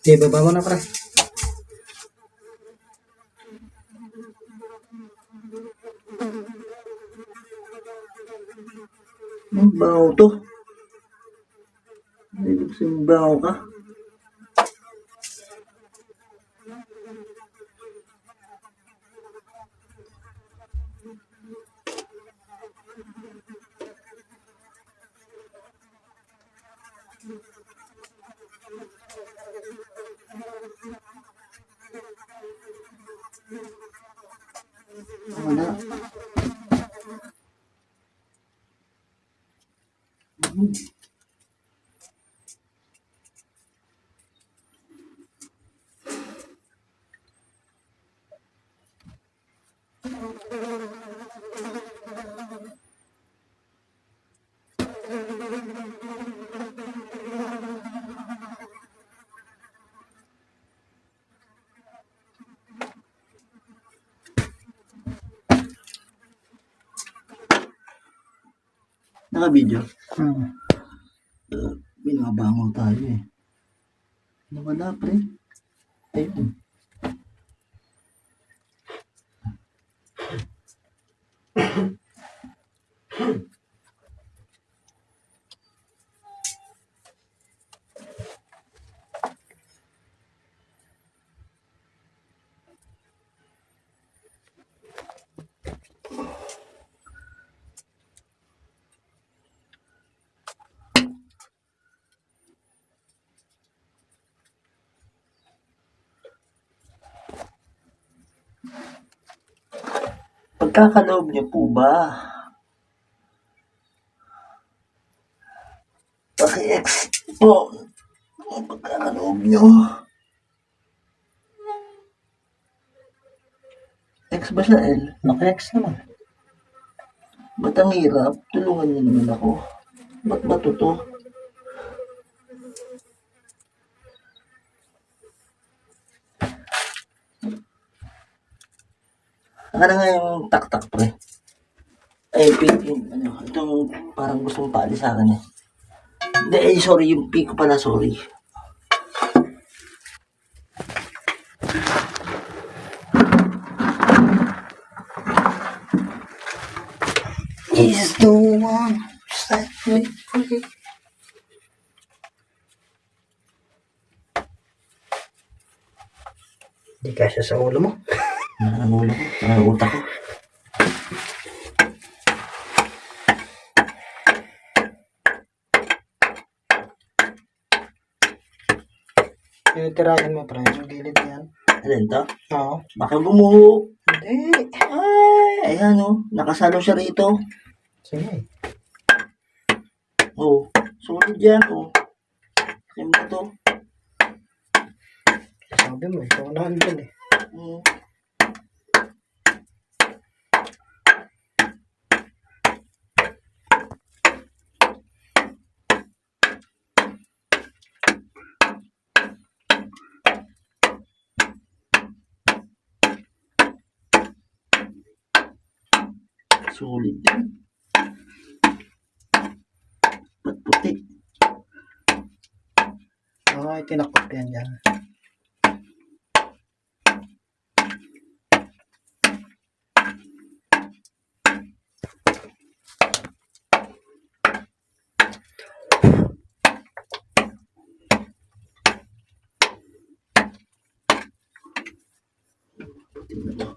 Okay, baba mo na pre. Ang baho to. Ibig sabihin baho ka. Wala. Naka-video? Binabangaw tayo eh. Wala pre. Ayun. Pagkakaloob niyo po ba? Paki-X po. Pagkakaloob niyo. X ba siya L? Naka-X naman. Ba't ang hirap? Tulungan niyo naman ako. Ba't ba to? Ano nga yung tak-tak pre? Ay, pink yung ano, itong parang gustong paalis sa akin eh. Hindi, ay sorry, yung pink ko pala, sorry. Is the one set me free. Di kasya sa ulo mo. Ang ulo ko, ang utak ko. Tirahin mo pre, yung gilid niyan. Alin to? Oo. Baka bumuho. Hindi. Ay, ayan o. Nakasalo siya rito. Sige. Oh, sulit yan o. Saan ba to? Sabi mo, ikaw na andyan eh. Sulit yan. Ba't puti? Oo, tinakot yan dyan. Puti na to.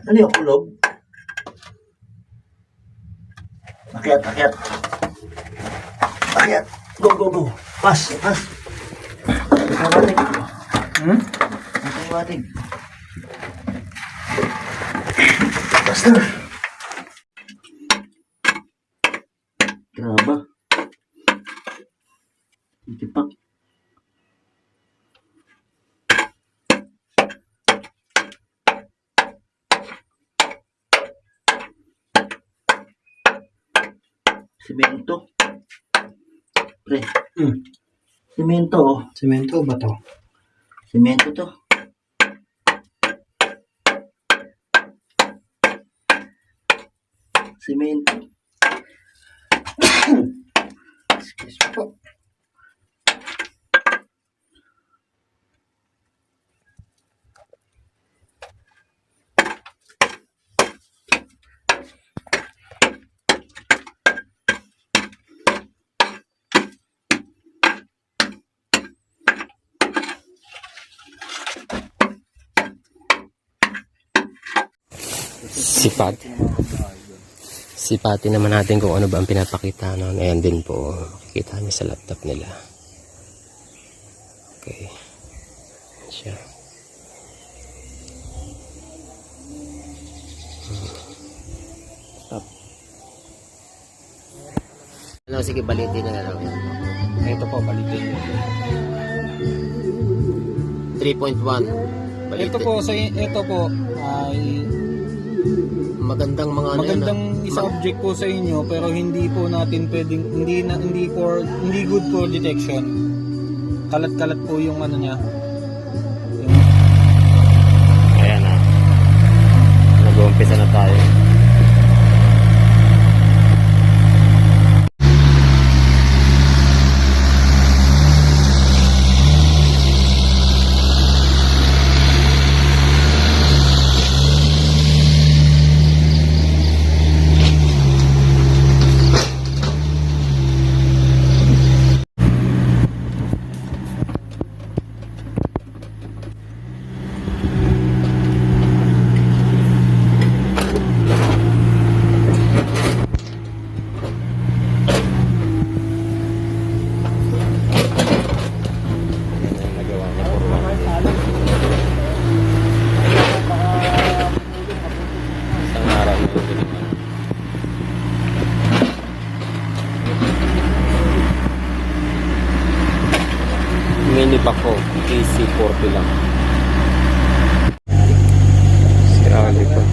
Ano yung kulob? Akyat. Ayan. Go, go, go. Pass, pass. Watig. Watig. Basta. Graba. Tipak. Semento. Pre. Semento. Oh. Semento ba to? Semento to. Semento. Excuse me po. Sipatin naman natin kung ano ba ang pinapakita noon. Ayan din po, makikita niyo sa laptop nila. Okay. Ayan siya. Stop. Ano, sige, balitin na lang. Ito po, balitin nyo. 3.1. Balitin. Ito po ay Magandang mga magandang subject po sa inyo, pero hindi po natin pwedeng hindi good for detection. Kalat-kalat po yung ano niya. Ayan na. Nag-uumpisa na tayo. Mini Paco AC40 lang. Sirali pa.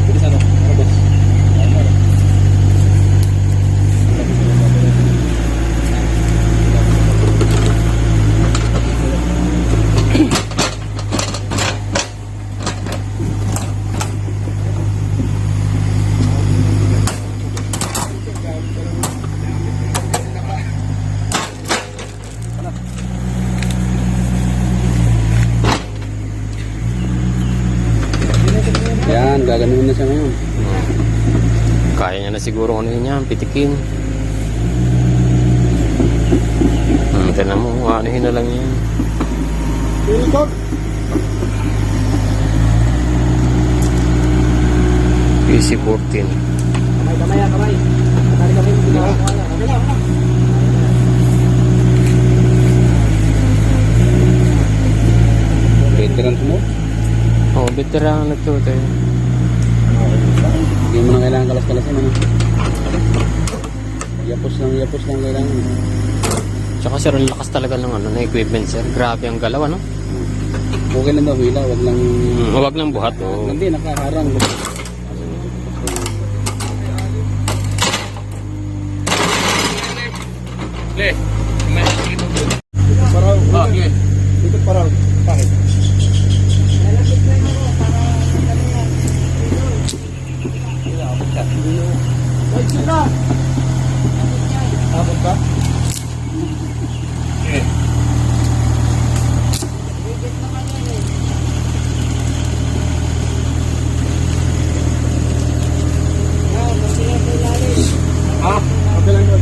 Bilis ano? Ano boss? Yan, gaganunin na siya ngayon. Kaya niya na siguro ano yun yan, pitikin. Tignan mo, anuhin na lang yan. PC-14. Kamay. Veterans mo? Oh, veteran na to tayo. Hindi mo na kailangan kalas-kalasin. Ano? Yapos lang kailangan. Tsaka sir, ang lakas talaga ng ano, na equipment sir. Grabe ang galaw, ano? Okay lang daw, hila. Wag lang... Huwag nang buhat, oh. Hindi, nakaharang. Dito para bakit? Abot ka? Okay lang yun.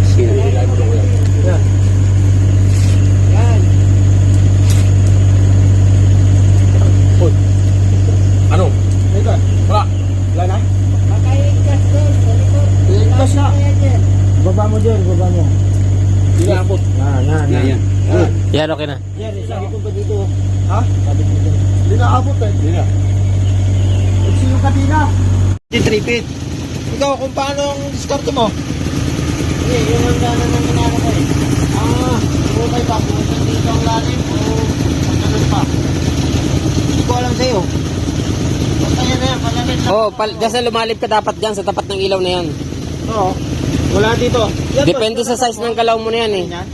Sino? Yeah. Yan, okay na. Yan, sabi ko ba dito? Ha? Hindi na abot eh. Hindi na. Kasi yung kabina. Di 3 feet. Ikaw, kung paano ang diskarte mo? Hindi, yung hangganan ng minano ko eh. Okay pa, kung dito ang lalim o magkanan pa. Hindi ko alam sa'yo. Basta yan na yan, palalit lang. Oh, dyan sa lumalip ka dapat dyan sa tapat ng ilaw na yan. Oo. Wala dito. Yan to. Depende sa size ng galaw mo na yan eh. Yan.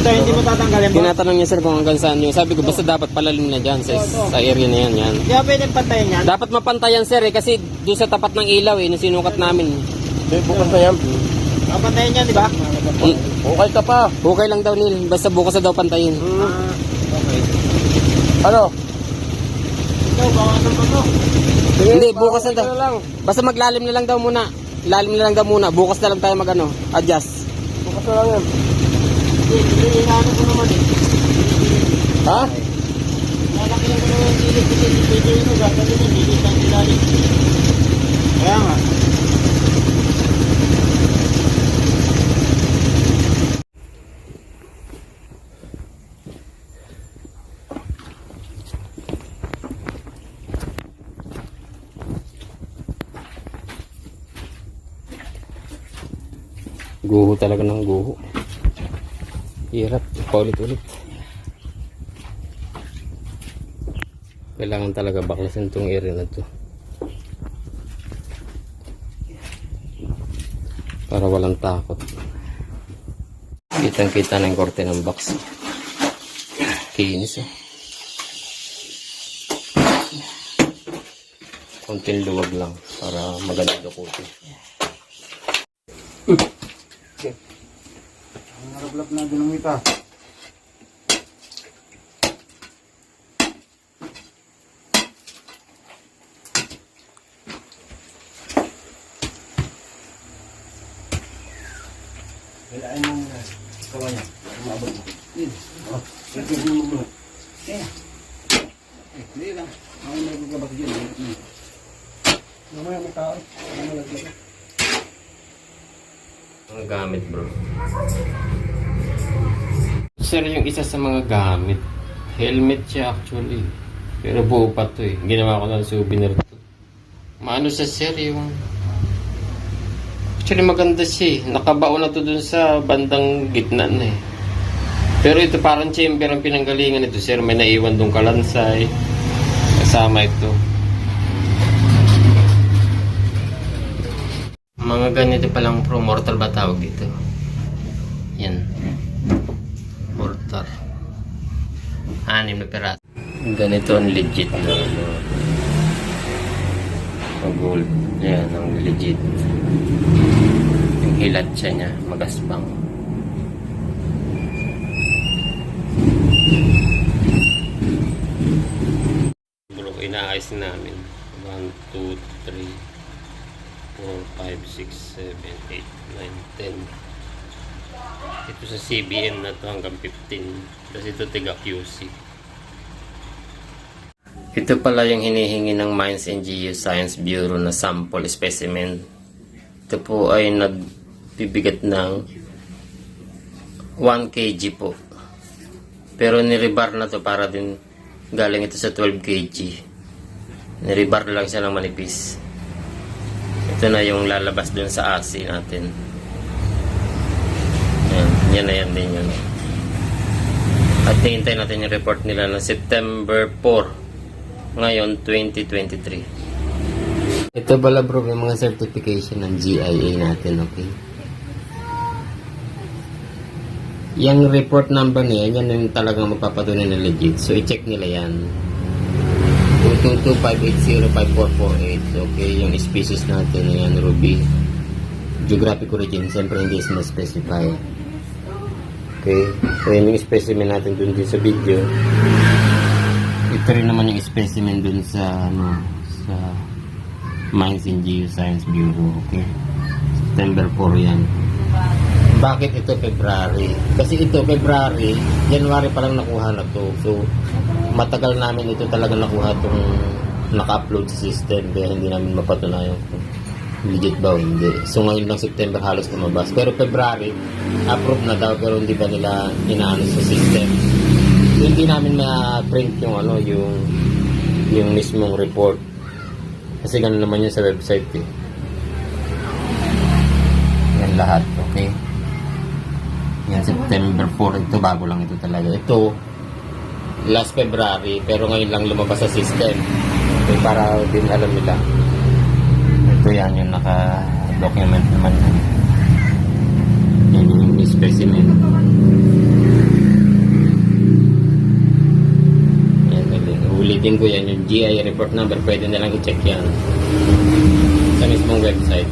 Ito, hindi mo tatanggalin mo. Tinatanong niya sir kung hanggang saan yun. Sabi ko basta dapat palalim na dyan sa area na yan. Yan. Kaya pwedeng pantayin yan. Dapat mapantayan sir eh kasi doon sa tapat ng ilaw eh, nung sinukat namin. Bukas na yan. Papantayin yan, di ba? Okay ka pa. Okay lang daw Neil, basta bukas na daw pantayin. Okay. Ano? Ikaw, bawasan pa to. Hindi, bukas na daw. Basta maglalim na lang daw muna. Lalim na lang daw muna. Bukas na lang tayo adjust. Bukas na lang yan. Hindi, inaano ko naman eh. Ha? Lalaki ko naman yung gilid kasi hindi pwede yun. Gagawin yung gilid ng ilalim. Kaya nga. Guho talaga ng guho. Hirap. Paulit-ulit. Kailangan talaga baklasin itong area na to. Para walang takot. Kitang-kita ng korte ng box. Kinis eh. Konting luwag lang para maganda dukutin. Ang narablap na dinamita. Kailangan mo muna. Kawa niya. Umabot mo. Yun. Sige mo muna. Kaya. Hindi lang. Ako may magkabak dyan. Mamaya mo tao. Ano lagyan? Mga gamit bro. Sir, yung isa sa mga gamit, helmet siya actually. Pero buo pa to eh. Ginawa ko ng souvenir to. Maano sa sir yung... Actually maganda siya eh. Nakabaon na to dun sa bandang gitna na eh. Pero ito parang chamber ang pinanggalingan ito sir. May naiwan dong kalansay. Kasama ito. Mga ganito palang pro mortar ba tawag dito? Yan. Mortar. 6 na piraso. Ganito ang legit na gold. Yan ang legit. Yung hilat siya niya magaspang. Bro, inaayos namin. 1, 2, 3 4, 5, 6, 7, 8, 9, 10. Ito sa CBM na to hanggang 15. Tapos ito tiga QC. Ito pala yung hinihingi ng Mines and Geoscience Bureau na sample specimen. Ito po ay nagbibigat ng 1 kg po. Pero nirebar na to para din galing ito sa 12 kg. Nirebar lang siya ng manipis. Ito na yung lalabas dun sa ASI natin. Yan na yan din yun. At hintay natin yung report nila na September 4 ngayon 2023. Ito pala bro yung mga certification ng GIA natin, okay? Yung report number niya, yan yung talagang magpapatunay na legit. So i-check nila yan. 222-580-5448. Okay, yung species natin ayan, ruby. Geographic origin, siyempre hindi na-specify. Okay, so yun yung specimen natin dun din sa video. Ito rin naman yung specimen dun sa sa Mines and Geoscience Bureau. Okay, September 4 yan. Bakit ito February? Kasi ito February, January pa lang nakuha na to. So matagal namin ito talaga nakuha itong naka-upload sa system kaya hindi namin mapatunayan kung legit ba o hindi. So ngayon lang September halos lumabas. Pero February, approve na daw pero hindi pa nila inaano sa system. So, hindi namin ma-print yung ano, yung mismong report. Kasi ganun naman yun sa website eh. Yan lahat, okay? Yan September 4, ito bago lang ito talaga. Ito, last February, pero ngayon lang lumabas sa system. Okay, para din alam nila. Ito yan yung naka-document naman. Yan yung specimen. Yan, ulitin ko yan yung GI report number. Pwede na lang i-check yan sa mismong website.